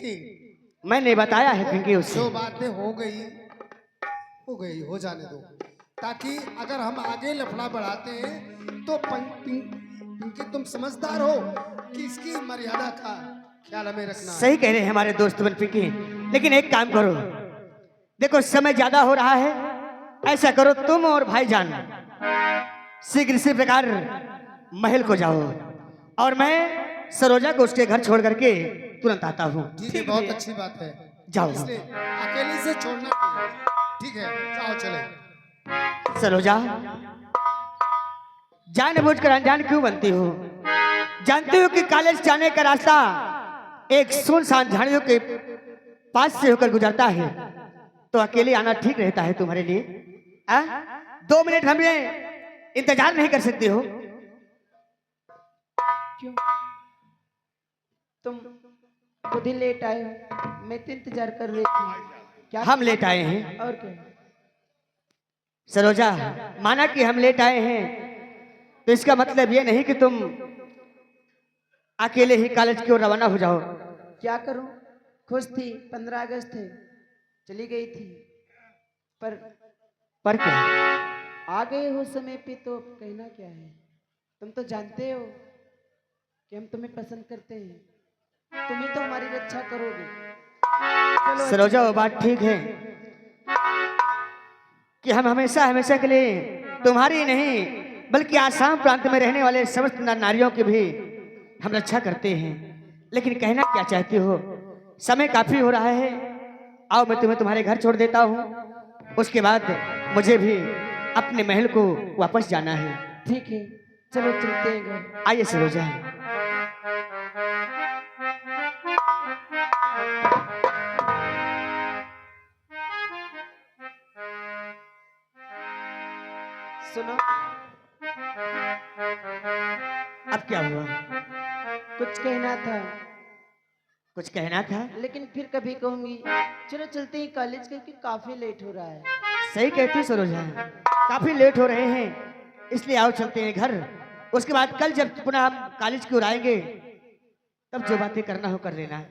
पिंकी, मैंने बताया है पिंकी उससे। जो बातें हो गई हो जाने दो, ताकि अगर हम आगे लफड़ा बढ़ाते हैं तो पिंकी तुम समझदार हो कि इसकी मर्यादा का ख्याल हमें रखना है। सही कह रहे हैं हमारे दोस्त बन पिंकी, लेकिन एक काम करो, देखो समय ज्यादा हो रहा है, ऐसा करो तुम और भाईजान शीघ्र इसी प्रकार महल को जाओ और मैं सरोजा को उसके घर छोड़ करके तुरंत आता हूँ। ठीक है, बहुत अच्छी बात है। जाओ। इसलिए अकेले से छोड़ना नहीं। ठीक है, जाओ चले। सरोजा, जानबूझकर अनजान क्यों बनती हो? जानती हो कि कॉलेज जाने का रास्ता एक सुनसान झाड़ियों के पास से होकर गुजरता है, तो अकेले आना ठीक रहता है तुम्हारे लिए? 2 मिनट हमें इंतजार नहीं कर सकती हो? क्यों? तुम खुद ही लेट आए हो, मैं तो इंतजार कर रही थी। क्या हम लेट आए हैं? और क्या? सरोजा, माना कि हम लेट आए हैं, तो इसका मतलब ये नहीं कि तुम अकेले ही कॉलेज की ओर रवाना हो जाओ। क्या करूं? खुश थी, 15 अगस्त है, चली गई थी, पर क्या? आ गए हो समय पे, तो कहना क्या है? तुम तो जानते हो कि हम तुम्हें पसंद करते हैं, तुम ही तो हमारी रक्षा करोगे। चलो सरोजा, वो बात ठीक है कि हम हमेशा हमेशा के लिए तुम्हारी नहीं बल्कि आसाम प्रांत में रहने वाले समस्त नारियों की भी हम रक्षा करते हैं, लेकिन कहना क्या चाहती हो? समय काफी हो रहा है, आओ मैं तुम्हें तुम्हारे घर छोड़ देता हूँ, उसके बाद मुझे भी अपने महल को वापस जाना है। ठीक है, चलो चलते हैं घर। आइए सरोजा। सुनो, अब क्या हुआ? कुछ कहना था, कुछ कहना था? लेकिन फिर कभी कहूंगी। चलो चलते हैं कॉलेज, क्योंकि काफी लेट हो रहा है। सही कहती सरोजा, काफी लेट हो रहे हैं, इसलिए आओ चलते हैं घर। उसके बाद कल जब पुनः हम कॉलेज की ओर आएंगे, तब जो बातें करना हो कर लेना।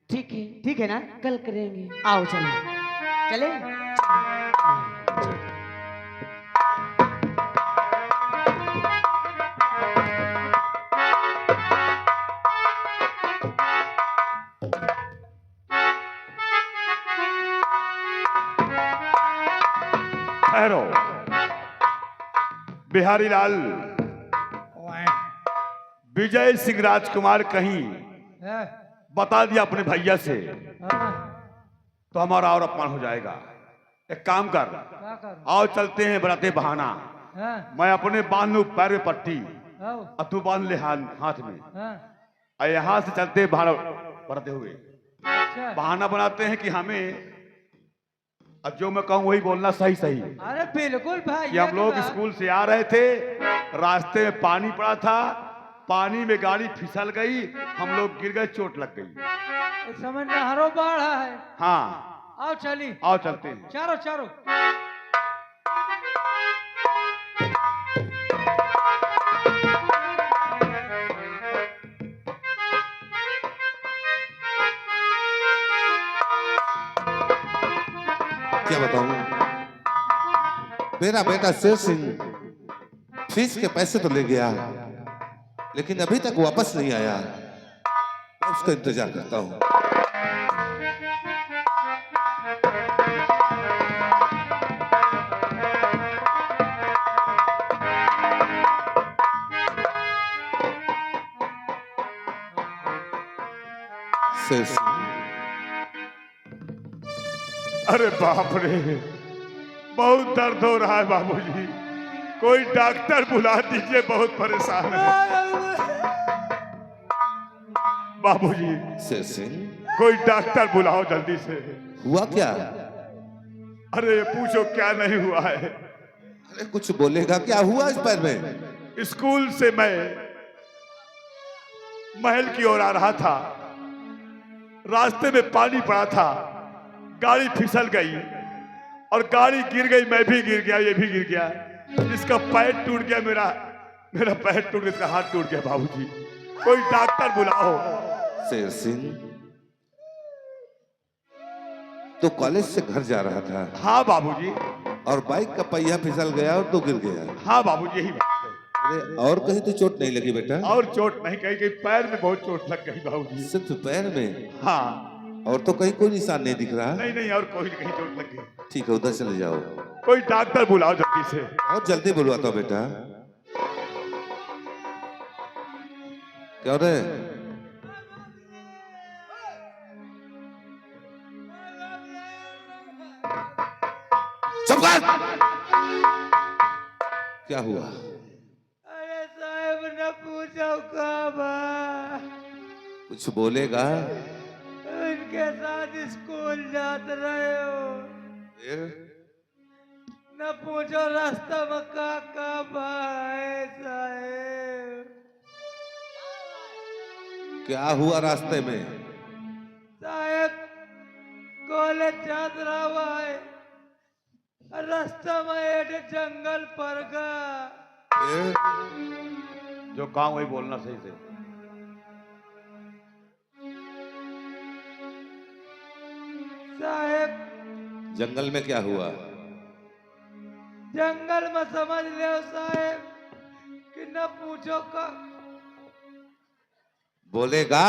ठीक है, ठीक है ना? कल करेंगे। आओ चले चले। ठहरो, बिहारी लाल, विजय सिंह राजकुमार कहीं बता दिया अपने भैया से तो हमारा और अपमान हो जाएगा। एक काम कर, आओ चलते हैं बराते बहाना। मैं अपने बांध लूं पैर में पट्टी और तू बांध ले हाथ में, और यहाँ से चलते बहाना बराते हुए बहाना बनाते हैं कि हमें अब जो मैं कहूँ वही बोलना सही सही। अरे बिल्कुल भाई, कि हम लोग स्कूल से आ रहे थे, रास्ते में पानी पड़ा था, पानी में गाड़ी फिसल गई, हम लोग गिर गए, चोट लग गई। इस समय नहरों बाढ़ है। हाँ, आओ चली, आओ चलते हैं। चारो चारो। क्या बताऊं, मेरा बेटा शेर सिंह फीस के पैसे तो ले गया, लेकिन अभी तक वापस नहीं आया। मैं उसका इंतजार करता हूं। शेर सिंह, अरे बाप रे, बहुत दर्द हो रहा है बाबूजी, कोई डॉक्टर बुला दीजिए, बहुत परेशान है बाबूजी। शेर सिंह, कोई डॉक्टर बुलाओ जल्दी से। हुआ क्या? अरे पूछो क्या नहीं हुआ है। अरे कुछ बोलेगा, क्या हुआ इस पैर में? स्कूल से मैं महल की ओर आ रहा था, रास्ते में पानी पड़ा था, गाड़ी फिसल गई और गाड़ी गिर गई, मैं भी गिर गया, ये भी गिर गया, इसका पैर टूट गया, मेरा पैर टूट गया, इसका हाथ टूट गया। बाबूजी कोई डॉक्टर बुलाओ। शेर सिंह, तो कॉलेज से घर जा रहा था हाँ बाबूजी। और बाइक का पहिया फिसल गया और तू गिर गया। हाँ बाबूजी, यही बात है। अरे और कहीं तो चोट नहीं लगी बेटा? और चोट नहीं, कहीं कहीं पैर में बहुत चोट लग गई बाबूजी। सिर्फ पैर में? हाँ। और तो कहीं कोई निशान नहीं दिख रहा? नहीं नहीं, और कोई कहीं चोट लग गई। ठीक है, उधर चले जाओ। कोई डॉक्टर बुलाओ जल्दी से। बहुत जल्दी बुलवाता हूं बेटा। क्या हो रहा है? चुप कर! क्या हुआ? अरे साहब न पूछो कब कुछ बोलेगा? उनके साथ स्कूल जाते रहे हो, फिर? न पूछो रास्ता में कब आए साहब। क्या हुआ रास्ते में? साहब कॉलेज जात रहा है, रास्ता में एक जंगल पर गया। फिर? जो काम वही बोलना सही से। साहब जंगल में क्या हुआ? जंगल में समझ ले साहब कि न पूछो का। बोलेगा?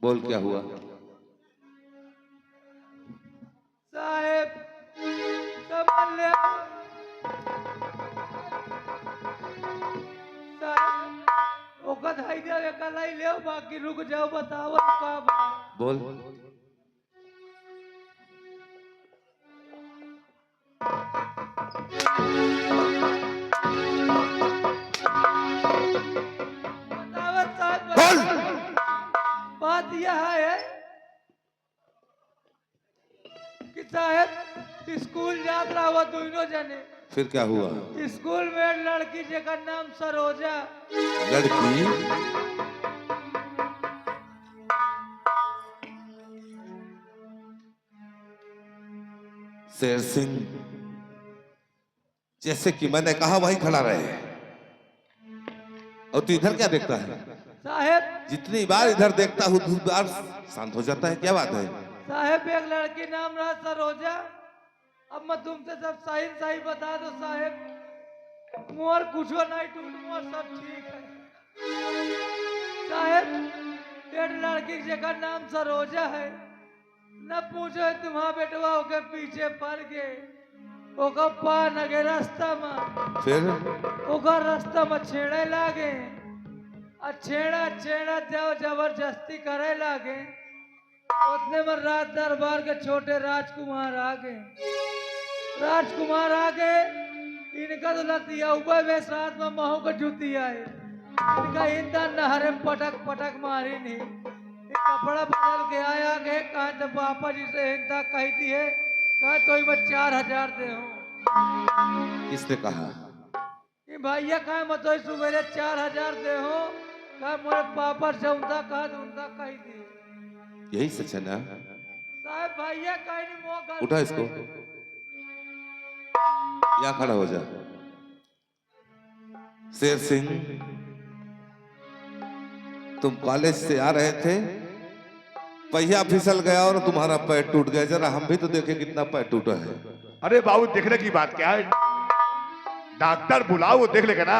बोल क्या हुआ? साहब समझ ले साहब ओकत हाई दे कलाई ले, बाकी रुक जाओ, बताओ का बा। बोल। बताओ साहब, बोल। बात यह है कि साहब स्कूल जात रहा हुआ दोनों जने। फिर क्या हुआ? स्कूल में एक लड़की जेकर नाम सरोजा। लड़की? शेर सिंह, जैसे कि मैंने कहा वही खड़ा रहे। और तू इधर क्या देखता है? साहब जितनी बार इधर देखता हूँ उतनी बार शांत हो जाता है, क्या बात है? साहब एक लड़की नाम रहा सरोजा। अब मैं तुमसे सब सही सही बता दो साहब, मोर कुछ नहीं टूट, मोर सब ठीक है। साहब एक लड़की जेकर नाम सरोजा है, न पूछो तुम्हारा बेटवा ओके पीछे पड़ गए, ओका पा लगे रास्ता में। फिर? ओकर रास्ता में छेड़े लागे, छेड़ा छेड़ा जाओ जबरदस्ती करे लागे। उतने में रात दरबार के छोटे राजकुमार आ गए। राजकुमार आ गए, इनका तो लतिया ऊपर में साथ में महू का जुतिया है। इनका इंदा नहरे पटक पटक मारी नहीं। ये कपड़ा बदल के आया गए, कहा जब पापा जी से इंदा कही थी है, कहा तो मैं 4000 दे हूँ। किसने कहा? कि भैया कहा मैं तो सुबह 4000 दे हो, कहा मेरे पापा से उनका कहा तो उनका कही थी। यही सच है ना? साहब भैया कहीं नहीं मौका। उठा इसको, यहाँ खड़ा हो जा। शेर सिंह, तुम कॉलेज से आ रहे थे, पहिया फिसल गया और तुम्हारा पैर टूट गया। जरा हम भी तो देखें कितना पैर टूटा है। अरे बाबू, देखने की बात क्या है? डॉक्टर बुलाओ, वो देख लेगा ना।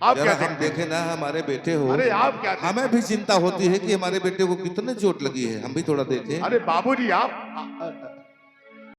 आप जरा क्या हम देखते हैं? देखे ना, हमारे बेटे हो। अरे आप क्या देखते हैं? हमें भी चिंता होती है कि हमारे बेटे को कितने चोट लगी है, हम भी थोड़ा देखें। अरे बाबूजी, आप